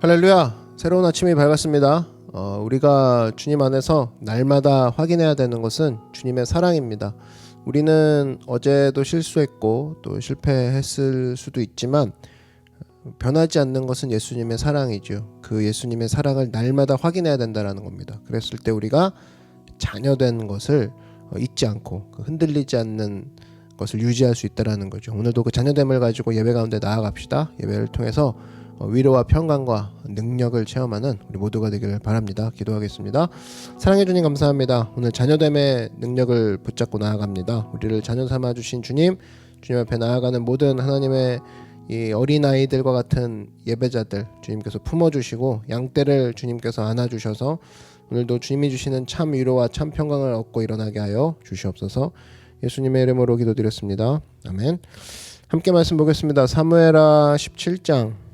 할렐루야. 새로운 아침이 밝았습니다. 우리가 주님 안에서 날마다 확인해야 되는 것은 주님의 사랑입니다. 우리는 어제도 실수했고 또 실패했을 수도 있지만 변하지 않는 것은 예수님의 사랑이죠. 그 예수님의 사랑을 날마다 확인해야 된다는 겁니다. 그랬을 때 우리가 자녀된 것을 잊지 않고 흔들리지 않는 것을 유지할 수 있다는 거죠. 오늘도 그 자녀됨을 가지고 예배 가운데 나아갑시다. 예배를 통해서 위로와 평강과 능력을 체험하는 우리 모두가 되기를 바랍니다. 기도하겠습니다. 사랑해 주님 감사합니다. 오늘 자녀됨의 능력을 붙잡고 나아갑니다. 우리를 자녀 삼아 주신 주님 앞에 나아가는 모든 하나님의 이 어린아이들과 같은 예배자들 주님께서 품어주시고 양떼를 주님께서 안아주셔서 오늘도 주님이 주시는 참 위로와 참 평강을 얻고 일어나게 하여 주시옵소서. 예수님의 이름으로 기도드렸습니다. 아멘. 함께 말씀 보겠습니다. 사무엘하 17장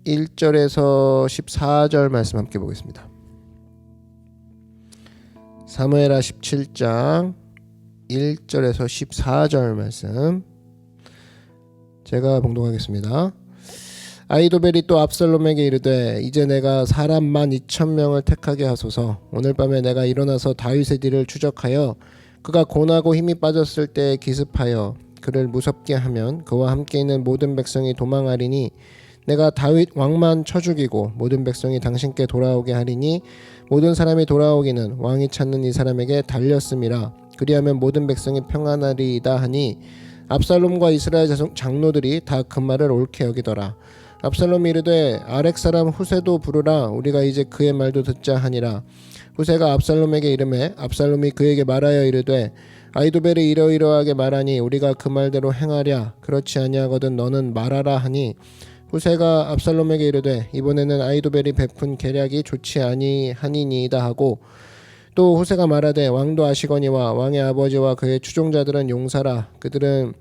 1절에서 14절 말씀 함께 보겠습니다. 사무엘하 17장 1절에서 14절 말씀 제가 봉독하겠습니다. 아히도벨이 또 압살롬에게 이르되 이제 내가 사람 12,000명을 택하게 하소서. 오늘 밤에 내가 일어나서 다윗의 뒤를 추적하여 그가 고나고 힘이 빠졌을 때 기습하여 그를 무섭게 하면 그와 함께 있는 모든 백성이 도망하리니 내가 다윗 왕만 쳐 죽이고 모든 백성이 당신께 돌아오게 하리니 모든 사람이 돌아오기는 왕이 찾는 이 사람에게 달렸음이라. 그리하면 모든 백성이 평안하리이다 하니 압살롬과 이스라엘 장로들이 다 그 말을 옳게 여기더라. 압살롬이 이르되 아렉 사람 후세도 부르라. 우리가 이제 그의 말도 듣자 하니라. 후세가 압살롬에게 이르매 압살롬이 그에게 말하여 이르되 아히도벨이 이러이러하게 말하니 우리가 그 말대로 행하랴. 그렇지 아니하거든 너는 말하라 하니 후세가 압살롬에게 이르되 이번에는 아히도벨이 베푼 계략이 좋지 아니하니이다 하고 또 후세가 말하되 왕도 아시거니와 왕의 아버지와 그의 추종자들은 용사라. 그들은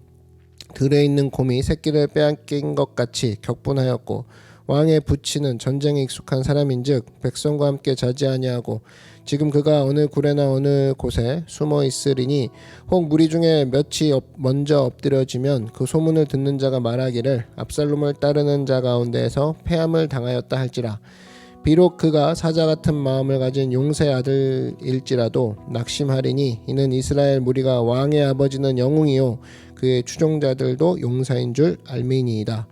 들에 있는 곰이 새끼를 빼앗긴 것 같이 격분하였고 왕의 부치는 전쟁에 익숙한 사람인즉 백성과 함께 자지 아니하고 지금 그가 어느 굴에나 어느 곳에 숨어 있으리니 혹 무리 중에 몇이 먼저 엎드려지면 그 소문을 듣는 자가 말하기를 압살롬을 따르는 자 가운데에서 패함을 당하였다 할지라. 비록 그가 사자 같은 마음을 가진 용사의 아들일지라도 낙심하리니 이는 이스라엘 무리가 왕의 아버지는 영웅이요 그의 추종자들도 용사인 줄 알미니이다.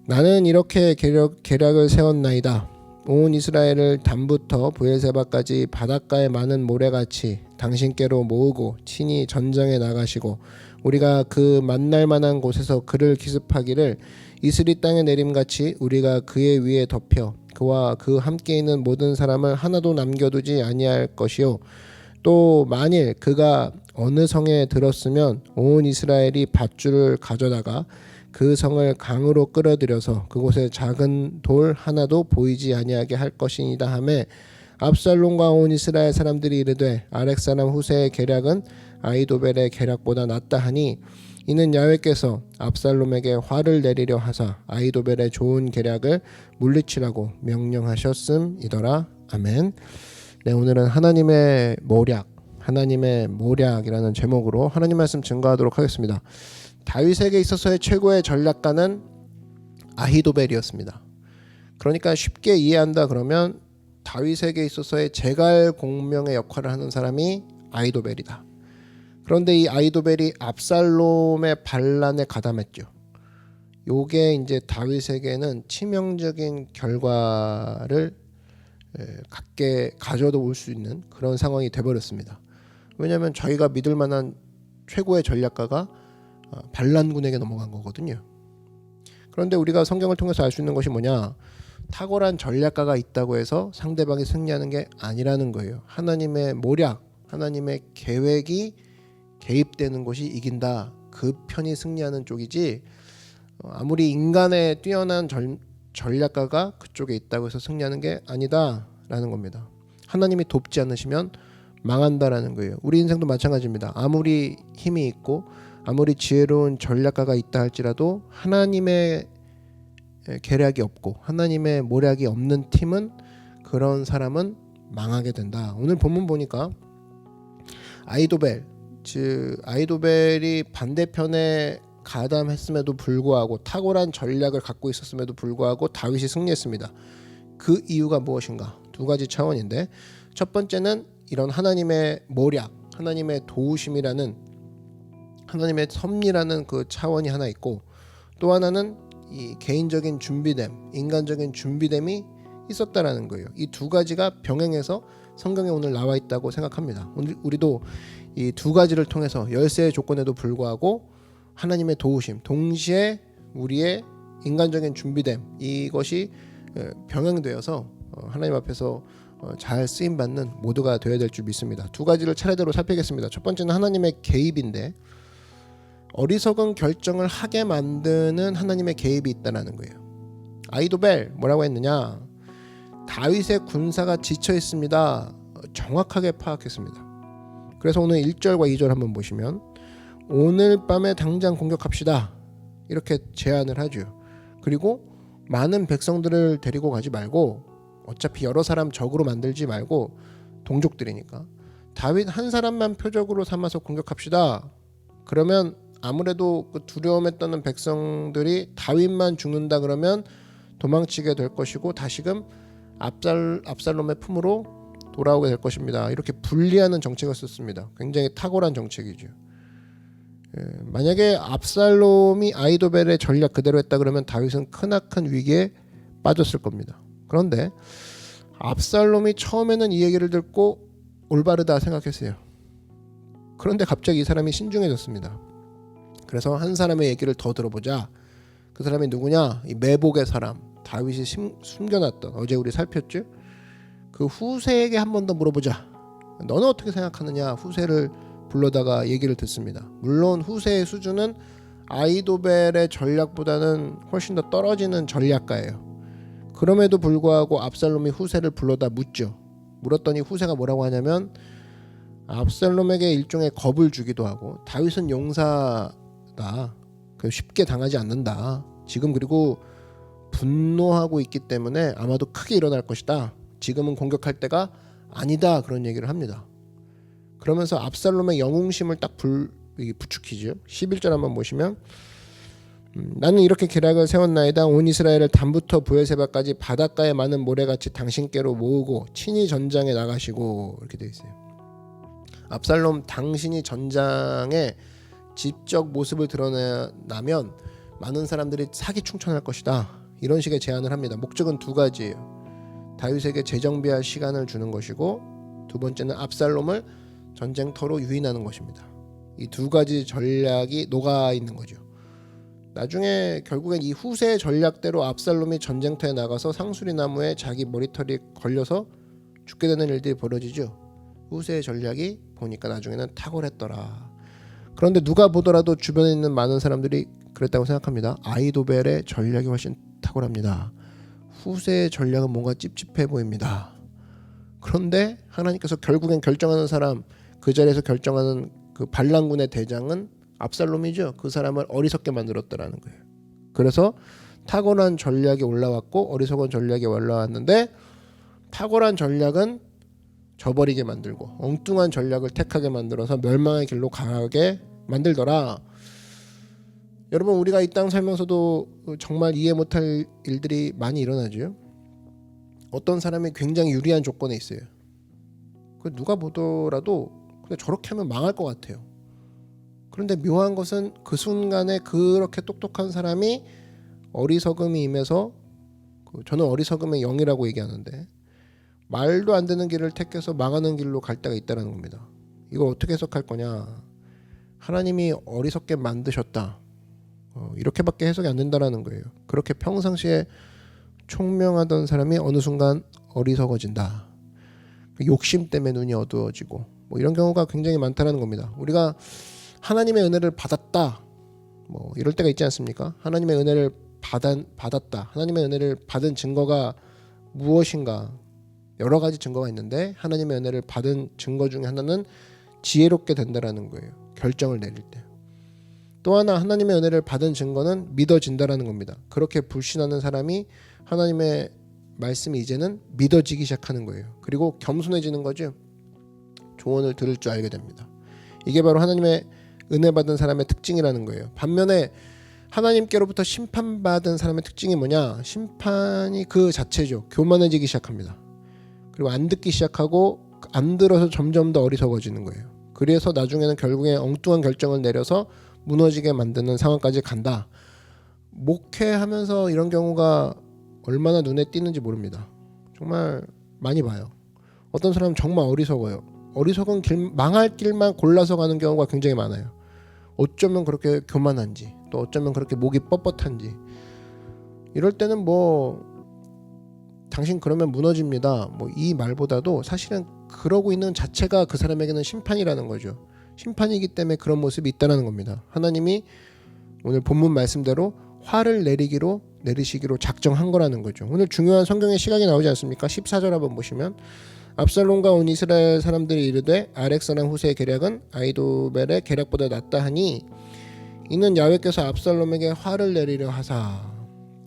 나는 이렇게 계략을 세웠나이다. 온 이스라엘을 단부터 브엘세바까지 바닷가의 많은 모래같이 당신께로 모으고 친히 전장에 나가시고 우리가 그 만날 만한 곳에서 그를 기습하기를 이슬이 땅에 내림같이 우리가 그의 위에 덮여 그와 그 함께 있는 모든 사람을 하나도 남겨두지 아니할 것이요 또 만일 그가 어느 성에 들었으면 온 이스라엘이 밧줄을 가져다가 그 성을 강으로 끌어들여서 그곳에 작은 돌 하나도 보이지 아니하게 할 것이니이다 하매 압살롬과 온 이스라엘 사람들이 이르되 아렉 사람 후세의 계략은 아히도벨의 계략보다 낫다 하니 이는 야훼께서 압살롬에게 화를 내리려 하사 아히도벨의 좋은 계략을 물리치라고 명령하셨음이더라. 아멘. 네, 오늘은 하나님의 모략이라는 제목으로 하나님 말씀 증거하도록 하겠습니다. 다윗에게 있어서의 최고의 전략가는 아히도벨이었습니다. 그러니까 쉽게 이해한다 그러면 다윗에게 있어서의 제갈공명의 역할을 하는 사람이 아히도벨이다. 그런데 이 아히도벨이 압살롬의 반란에 가담했죠. 요게 이제 다윗에게는 치명적인 결과를 가져다 올 수 있는 그런 상황이 돼버렸습니다. 왜냐하면 저희가 믿을 만한 최고의 전략가가 반란군에게 넘어간 거거든요. 그런데 우리가 성경을 통해서 알 수 있는 것이 뭐냐? 탁월한 전략가가 있다고 해서 상대방이 승리하는 게 아니라는 거예요. 하나님의 모략, 하나님의 계획이 개입되는 것이 이긴다. 그 편이 승리하는 쪽이지 아무리 인간의 뛰어난 전략가가 그쪽에 있다고 해서 승리하는 게 아니다라는 겁니다. 하나님이 돕지 않으시면 망한다라는 거예요. 우리 인생도 마찬가지입니다. 아무리 힘이 있고 아무리 지혜로운 전략가가 있다 할지라도 하나님의 계략이 없고 하나님의 모략이 없는 팀은 그런 사람은 망하게 된다. 오늘 본문 보니까 아히도벨이 반대편에 가담했음에도 불구하고 탁월한 전략을 갖고 있었음에도 불구하고 다윗이 승리했습니다. 그 이유가 무엇인가? 두 가지 차원인데, 첫 번째는 이런 하나님의 모략, 하나님의 도우심이라는, 하나님의 섭리라는 그 차원이 하나 있고, 또 하나는 이 개인적인 준비됨, 인간적인 준비됨이 있었다라는 거예요. 이 두 가지가 병행해서 성경에 오늘 나와 있다고 생각합니다. 우리도 이 두 가지를 통해서 열세의 조건에도 불구하고 하나님의 도우심, 동시에 우리의 인간적인 준비됨, 이것이 병행되어서 하나님 앞에서 잘 쓰임 받는 모두가 되어야 될 줄 믿습니다. 두 가지를 차례대로 살피겠습니다. 첫 번째는 하나님의 개입인데, 어리석은 결정을 하게 만드는 하나님의 개입이 있다는 거예요. 아히도벨 뭐라고 했느냐? 다윗의 군사가 지쳐 있습니다. 정확하게 파악했습니다. 그래서 오늘 1절과 2절 한번 보시면, 오늘 밤에 당장 공격합시다, 이렇게 제안을 하죠. 그리고 많은 백성들을 데리고 가지 말고, 어차피 여러 사람 적으로 만들지 말고, 동족들이니까 다윗 한 사람만 표적으로 삼아서 공격합시다. 그러면 아무래도 그 두려움에 떠는 백성들이 다윗만 죽는다 그러면 도망치게 될 것이고, 다시금 압살롬의 품으로 돌아오게 될 것입니다. 이렇게 분리하는 정책을 썼습니다. 굉장히 탁월한 정책이죠. 만약에 압살롬이 아히도벨의 전략 그대로 했다 그러면 다윗은 크나큰 위기에 빠졌을 겁니다. 그런데 압살롬이 처음에는 이 얘기를 듣고 올바르다 생각했어요. 그런데 갑자기 이 사람이 신중해졌습니다. 그래서 한 사람의 얘기를 더 들어보자. 그 사람이 누구냐? 이 매복의 사람, 다윗이 숨겨놨던, 어제 우리 살폈죠? 그 후세에게 한 번 더 물어보자. 너는 어떻게 생각하느냐? 후세를 불러다가 얘기를 듣습니다. 물론 후세의 수준은 아히도벨의 전략보다는 훨씬 더 떨어지는 전략가예요. 그럼에도 불구하고 압살롬이 후세를 불러다 묻죠. 물었더니 후세가 뭐라고 하냐면, 압살롬에게 일종의 겁을 주기도 하고, 다윗은 용사다, 쉽게 당하지 않는다, 지금 그리고 분노하고 있기 때문에 아마도 크게 일어날 것이다, 지금은 공격할 때가 아니다, 그런 얘기를 합니다. 그러면서 압살롬의 영웅심을 딱 부추기죠. 11절 한번 보시면, 나는 이렇게 계략을 세웠나이다. 온 이스라엘을 단부터 브엘세바까지 바닷가에 많은 모래같이 당신께로 모으고 친히 전장에 나가시고, 이렇게 되어 있어요. 압살롬, 당신이 전장에 직접 모습을 드러내면 많은 사람들이 사기충천할 것이다, 이런 식의 제안을 합니다. 목적은 두 가지예요. 다윗에게 재정비할 시간을 주는 것이고, 두 번째는 압살롬을 전쟁터로 유인하는 것입니다. 이 두 가지 전략이 녹아 있는 거죠. 나중에 결국엔 이 후세의 전략대로 압살롬이 전쟁터에 나가서 상수리 나무에 자기 머리털이 걸려서 죽게 되는 일들이 벌어지죠. 후세의 전략이 보니까 나중에는 탁월했더라. 그런데 누가 보더라도 주변에 있는 많은 사람들이 그랬다고 생각합니다. 아히도벨의 전략이 훨씬 탁월합니다. 후세의 전략은 뭔가 찝찝해 보입니다. 그런데 하나님께서 결국엔 결정하는 사람, 그 자리에서 결정하는 그 반란군의 대장은 압살롬이죠. 그 사람을 어리석게 만들었다라는 거예요. 그래서 탁월한 전략이 올라왔고 어리석은 전략이 올라왔는데, 탁월한 전략은 저버리게 만들고 엉뚱한 전략을 택하게 만들어서 멸망의 길로 가게 만들더라. 여러분, 우리가 이 땅 살면서도 정말 이해 못할 일들이 많이 일어나죠. 어떤 사람이 굉장히 유리한 조건에 있어요. 누가 보더라도 근데 저렇게 하면 망할 것 같아요. 그런데 묘한 것은 그 순간에 그렇게 똑똑한 사람이 어리석음이 임해서, 저는 어리석음의 영이라고 얘기하는데, 말도 안 되는 길을 택해서 망하는 길로 갈 때가 있다는 겁니다. 이걸 어떻게 해석할 거냐? 하나님이 어리석게 만드셨다, 이렇게밖에 해석이 안 된다는 거예요. 그렇게 평상시에 총명하던 사람이 어느 순간 어리석어진다. 욕심 때문에 눈이 어두워지고, 이런 경우가 굉장히 많다는 겁니다. 우리가 하나님의 은혜를 받았다, 이럴 때가 있지 않습니까? 하나님의 은혜를 받았다. 하나님의 은혜를 받은 증거가 무엇인가? 여러 가지 증거가 있는데, 하나님의 은혜를 받은 증거 중에 하나는 지혜롭게 된다라는 거예요. 결정을 내릴 때. 또 하나, 하나님의 은혜를 받은 증거는 믿어진다라는 겁니다. 그렇게 불신하는 사람이 하나님의 말씀이 이제는 믿어지기 시작하는 거예요. 그리고 겸손해지는 거죠. 조언을 들을 줄 알게 됩니다. 이게 바로 하나님의 은혜 받은 사람의 특징이라는 거예요. 반면에 하나님께로부터 심판받은 사람의 특징이 뭐냐? 심판이 그 자체죠. 교만해지기 시작합니다. 그리고 안 듣기 시작하고 안 들어서 점점 더 어리석어지는 거예요. 그래서 나중에는 결국에 엉뚱한 결정을 내려서 무너지게 만드는 상황까지 간다. 목회하면서 이런 경우가 얼마나 눈에 띄는지 모릅니다. 정말 많이 봐요. 어떤 사람은 정말 어리석어요. 어리석은 망할 길만 골라서 가는 경우가 굉장히 많아요. 어쩌면 그렇게 교만한지, 또 어쩌면 그렇게 목이 뻣뻣한지. 이럴 때는 뭐 당신 그러면 무너집니다. 뭐 이 말보다도 사실은 그러고 있는 자체가 그 사람에게는 심판이라는 거죠. 심판이기 때문에 그런 모습이 있다는 겁니다. 하나님이 오늘 본문 말씀대로 화를 내리시기로 작정한 거라는 거죠. 오늘 중요한 성경의 시각이 나오지 않습니까? 14절 한번 보시면 압살롬과 온 이스라엘 사람들이 이르되 아렉사랑 후세의 계략은 아히도벨의 계략보다 낫다 하니 이는 야훼께서 압살롬에게 화를 내리려 하사.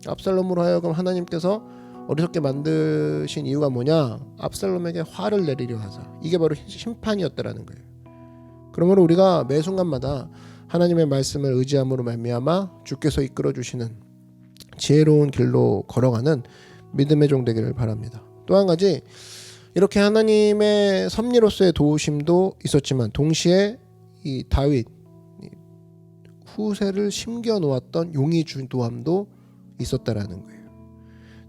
압살롬으로 하여금 하나님께서 어리석게 만드신 이유가 뭐냐? 압살롬에게 화를 내리려 하사. 이게 바로 심판이었다라는 거예요. 그러므로 우리가 매 순간마다 하나님의 말씀을 의지함으로 말미암아 주께서 이끌어 주시는 지혜로운 길로 걸어가는 믿음의 종 되기를 바랍니다. 또 한 가지, 이렇게 하나님의 섭리로서의 도우심도 있었지만 동시에 이 다윗 후세를 심겨 놓았던 용의 주도함도 있었다라는 거예요.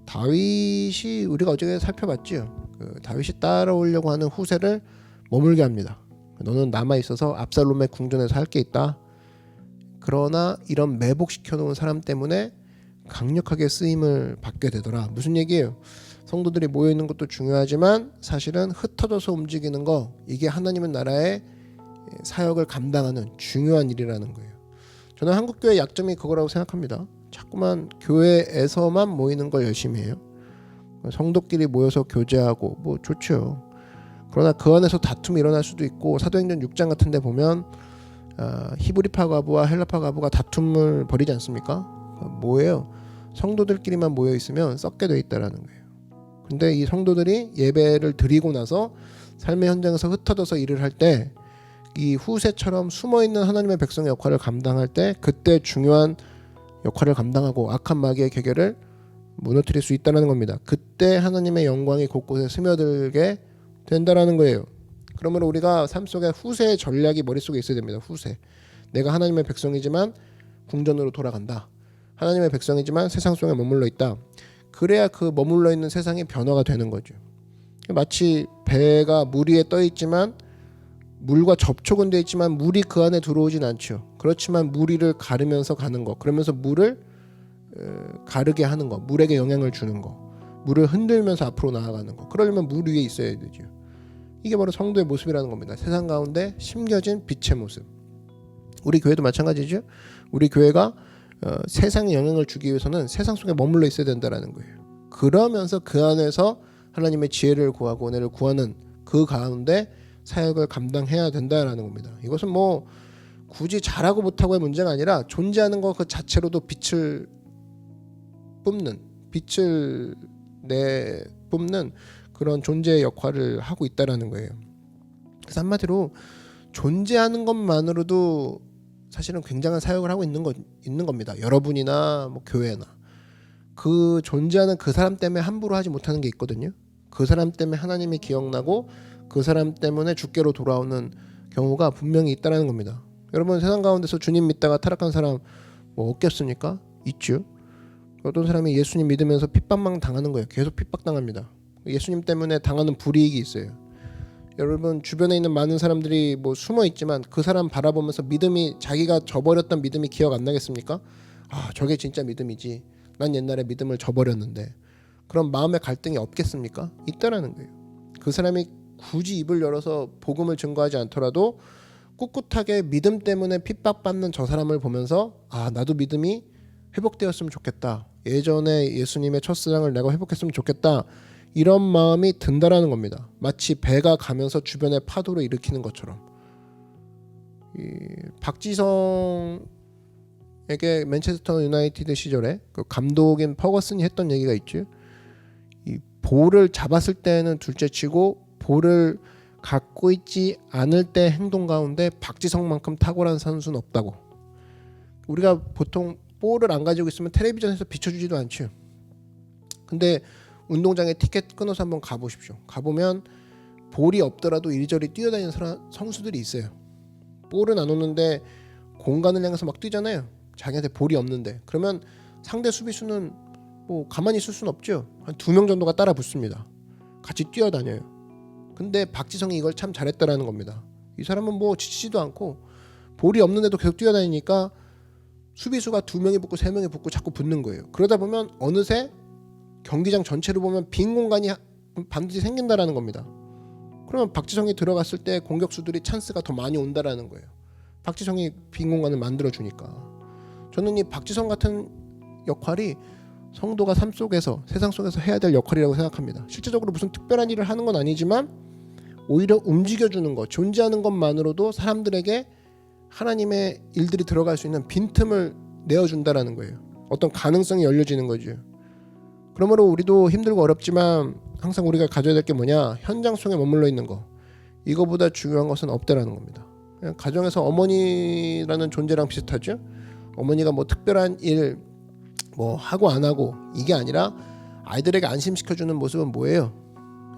다윗이 우리가 어제 살펴봤죠. 다윗이 따라오려고 하는 후세를 머물게 합니다. 너는 남아 있어서 압살롬의 궁전에서 할 게 있다. 그러나 이런 매복시켜 놓은 사람 때문에 강력하게 쓰임을 받게 되더라. 무슨 얘기예요? 성도들이 모여 있는 것도 중요하지만 사실은 흩어져서 움직이는 거, 이게 하나님의 나라의 사역을 감당하는 중요한 일이라는 거예요. 저는 한국교회 약점이 그거라고 생각합니다. 자꾸만 교회에서만 모이는 걸 열심히 해요. 성도끼리 모여서 교제하고 뭐 좋죠. 그러나 그 안에서 다툼이 일어날 수도 있고, 사도행전 6장 같은 데 보면 히브리파 가부와 헬라파 가부가 다툼을 벌이지 않습니까? 뭐예요? 성도들끼리만 모여 있으면 썩게 돼 있다라는 거예요. 근데 이 성도들이 예배를 드리고 나서 삶의 현장에서 흩어져서 일을 할 때 이 후세처럼 숨어있는 하나님의 백성의 역할을 감당할 때 그때 중요한 역할을 감당하고 악한 마귀의 계계를 무너뜨릴 수 있다는 겁니다. 그때 하나님의 영광이 곳곳에 스며들게 된다라는 거예요. 그러므로 우리가 삶 속에 후세의 전략이 머릿속에 있어야 됩니다. 후세. 내가 하나님의 백성이지만 궁전으로 돌아간다. 하나님의 백성이지만 세상 속에 머물러 있다. 그래야 그 머물러 있는 세상이 변화가 되는 거죠. 마치 배가 물 위에 떠 있지만 물과 접촉은 돼 있지만 물이 그 안에 들어오진 않죠. 그렇지만 물 위를 가르면서 가는 거, 그러면서 물을 가르게 하는 거, 물에게 영향을 주는 거, 물을 흔들면서 앞으로 나아가는 거. 그러려면 물 위에 있어야 되죠. 이게 바로 성도의 모습이라는 겁니다. 세상 가운데 심겨진 빛의 모습. 우리 교회도 마찬가지죠. 우리 교회가 세상에 영향을 주기 위해서는 세상 속에 머물러 있어야 된다는 거예요. 그러면서 그 안에서 하나님의 지혜를 구하고 은혜를 구하는 그 가운데 사역을 감당해야 된다라는 겁니다. 이것은 뭐 굳이 잘하고 못하고의 문제가 아니라 존재하는 것 그 자체로도 빛을 내뿜는 그런 존재의 역할을 하고 있다라는 거예요. 그래서 한마디로 존재하는 것만으로도 사실은 굉장한 사역을 하고 있는 겁니다. 여러분이나 뭐 교회나 그 존재하는 그 사람 때문에 함부로 하지 못하는 게 있거든요. 그 사람 때문에 하나님이 기억나고 그 사람 때문에 주께로 돌아오는 경우가 분명히 있다는 겁니다. 여러분, 세상 가운데서 주님 믿다가 타락한 사람 뭐 없겠습니까? 있죠. 어떤 사람이 예수님 믿으면서 핍박만 당하는 거예요. 계속 핍박당합니다. 예수님 때문에 당하는 불이익이 있어요. 여러분, 주변에 있는 많은 사람들이 뭐 숨어 있지만 그 사람 바라보면서 믿음이, 자기가 저버렸던 믿음이 기억 안 나겠습니까? 아, 저게 진짜 믿음이지. 난 옛날에 믿음을 저버렸는데. 그럼 마음의 갈등이 없겠습니까? 있다라는 거예요. 그 사람이 굳이 입을 열어서 복음을 증거하지 않더라도 꿋꿋하게 믿음 때문에 핍박받는 저 사람을 보면서 아, 나도 믿음이 회복되었으면 좋겠다. 예전에 예수님의 첫사랑을 내가 회복했으면 좋겠다. 이런 마음이 든다라는 겁니다. 마치 배가 가면서 주변에 파도를 일으키는 것처럼. 박지성에게 맨체스터 유나이티드 시절에 그 감독인 퍼거슨이 했던 얘기가 있죠. 이 볼을 잡았을 때는 둘째치고 볼을 갖고 있지 않을 때 행동 가운데 박지성만큼 탁월한 선수는 없다고. 우리가 보통 볼을 안 가지고 있으면 텔레비전에서 비춰주지도 않죠. 근데 운동장에 티켓 끊어서 한번 가보십시오. 가보면 볼이 없더라도 이리저리 뛰어다니는 선수들이 있어요. 볼은 안 오는데 공간을 향해서 막 뛰잖아요. 자기한테 볼이 없는데. 그러면 상대 수비수는 뭐 가만히 있을 수는 없죠. 한 2명 정도가 따라 붙습니다. 같이 뛰어다녀요. 근데 박지성이 이걸 참 잘했다라는 겁니다. 이 사람은 뭐 지치지도 않고 볼이 없는데도 계속 뛰어다니니까 수비수가 2명이 붙고 3명이 붙고 자꾸 붙는 거예요. 그러다 보면 어느새 경기장 전체를 보면 빈 공간이 반드시 생긴다라는 겁니다. 그러면 박지성이 들어갔을 때 공격수들이 찬스가 더 많이 온다라는 거예요. 박지성이 빈 공간을 만들어 주니까. 저는 이 박지성 같은 역할이 성도가 삶 속에서, 세상 속에서 해야 될 역할이라고 생각합니다. 실제적으로 무슨 특별한 일을 하는 건 아니지만 오히려 움직여주는 것, 존재하는 것만으로도 사람들에게 하나님의 일들이 들어갈 수 있는 빈틈을 내어준다라는 거예요. 어떤 가능성이 열려지는 거죠. 그러므로 우리도 힘들고 어렵지만 항상 우리가 가져야 될 게 뭐냐? 현장 속에 머물러 있는 거. 이거보다 중요한 것은 없다라는 겁니다. 그냥 가정에서 어머니라는 존재랑 비슷하죠. 어머니가 뭐 특별한 일 뭐 하고 안 하고 이게 아니라 아이들에게 안심시켜주는 모습은 뭐예요?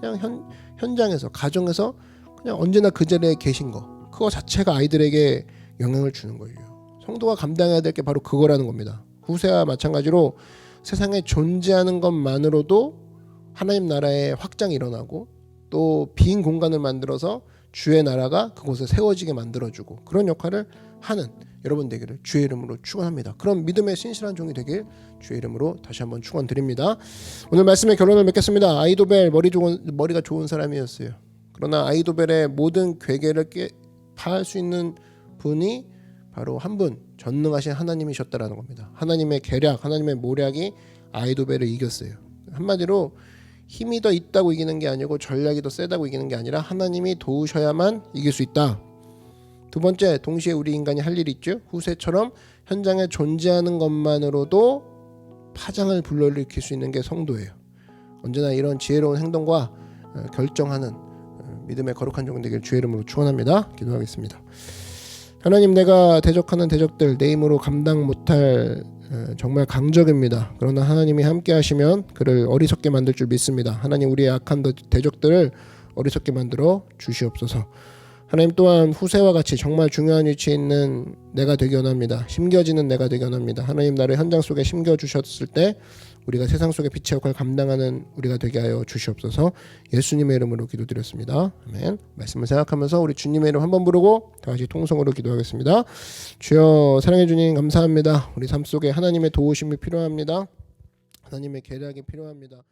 그냥 현장에서, 가정에서 그냥 언제나 그 자리에 계신 거. 그거 자체가 아이들에게 영향을 주는 거예요. 성도가 감당해야 될 게 바로 그거라는 겁니다. 후세와 마찬가지로 세상에 존재하는 것만으로도 하나님 나라의 확장이 일어나고 또 빈 공간을 만들어서 주의 나라가 그곳에 세워지게 만들어주고 그런 역할을 하는 여러분 되기를 주의 이름으로 축원합니다. 그런 믿음의 신실한 종이 되길 주의 이름으로 다시 한번 축원드립니다. 오늘 말씀의 결론을 맺겠습니다. 아이도벨 머리가 좋은 사람이었어요. 그러나 아이도벨의 모든 괴계를 파할 수 있는 분이 바로 한 분, 전능하신 하나님이셨다라는 겁니다. 하나님의 계략, 하나님의 모략이 아이도벨을 이겼어요. 한마디로 힘이 더 있다고 이기는 게 아니고 전략이 더 세다고 이기는 게 아니라 하나님이 도우셔야만 이길 수 있다. 두 번째, 동시에 우리 인간이 할 일이 있죠. 후세처럼 현장에 존재하는 것만으로도 파장을 불러일으킬 수 있는 게 성도예요. 언제나 이런 지혜로운 행동과 결정하는 믿음의 거룩한 종 되길 주의 이름으로 축원합니다. 기도하겠습니다. 하나님, 내가 대적하는 대적들 내 힘으로 감당 못할 정말 강적입니다. 그러나 하나님이 함께 하시면 그를 어리석게 만들 줄 믿습니다. 하나님, 우리의 악한 대적들을 어리석게 만들어 주시옵소서. 하나님 또한 후세와 같이 정말 중요한 위치에 있는 내가 되기 원합니다. 심겨지는 내가 되기 원합니다. 하나님, 나를 현장 속에 심겨주셨을 때 우리가 세상 속의 빛의 역할을 감당하는 우리가 되게 하여 주시옵소서. 예수님의 이름으로 기도드렸습니다. 아멘. 말씀을 생각하면서 우리 주님의 이름 한번 부르고 다시 통성으로 기도하겠습니다. 주여, 사랑해 주님 감사합니다. 우리 삶 속에 하나님의 도우심이 필요합니다. 하나님의 계략이 필요합니다.